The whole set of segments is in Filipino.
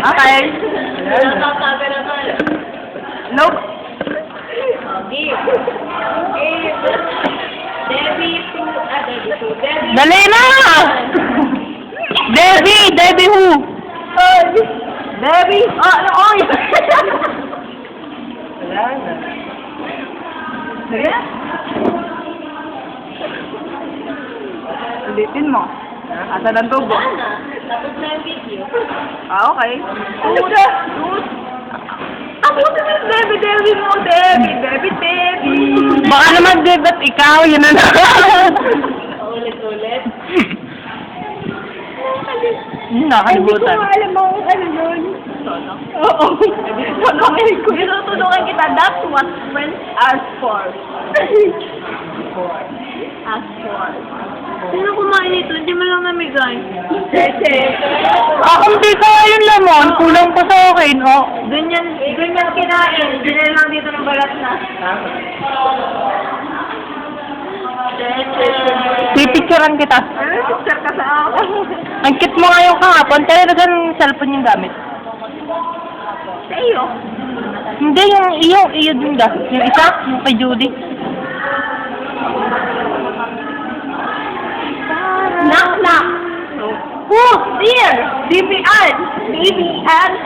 Okay. Nakakasabi na tayo. Nope. Give. Debbie to Debbie. Dali na! Debbie who? Debbie? Ano, oy! Wala na. Sige. Ulitin mo. Asan ang tubo? Wala na. Tapos na yung video. Okay. Ako si Debbie mo, Debbie. Baka naman, Debbie, ikaw, yun na na. Ulit-ulit. Nakalimutan. Hindi ko alam mo kung ano yun. Oo. Tinutulungan kita. That's what friends ask for. Ask for. Sino kumain nito? Hindi mo lang namigay. Hindi ka yung lamon. Kulang pa sa akin. Oh. Doon yan kinain. Dinala lang dito ng balat na. Pipicturean kita. Picture ka sa akin. Ang cute mo nga yung kahapon. Kaya na ganun cellphone yung gamit. Sa iyo. Hindi, iyo din da. Yung isa, yung kay Judy. Knock. Who? Dear. DBN.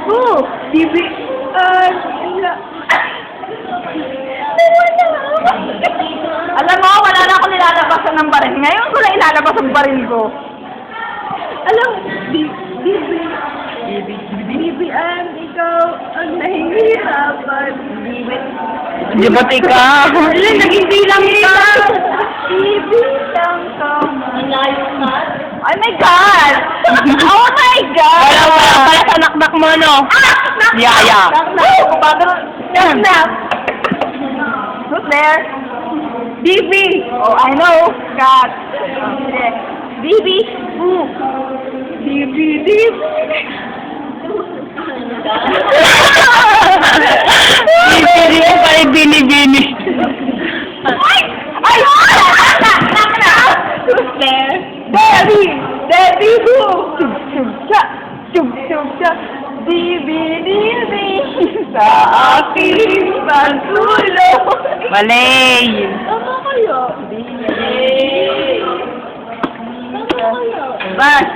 Who? DBN. Alam mo, wala na ako nilalabasan ng baril. Ngayon ko na ilalabas ang baril ko. Alam, DBN, ikaw ang nahihirapan. Di ba't ikaw? Alam, naging bilang ka. Ibilang ka. Ang layo ka. Oh my God! Oh my God! Wala pala sa naknak mo, no? Yaya. Knock. Who's there? DB. Oh, I know. God. DB. Who? DB. Hindi ko kay Bini. Ay! Who's there? Debbie who? Chub-chub-cha. DB. Sa aking pagtulog. Malay. Tama kayo. Bas.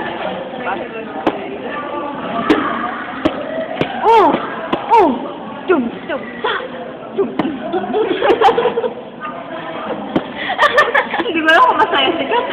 Chub-chub-cha. Hindi ko alam kung masaya sikat.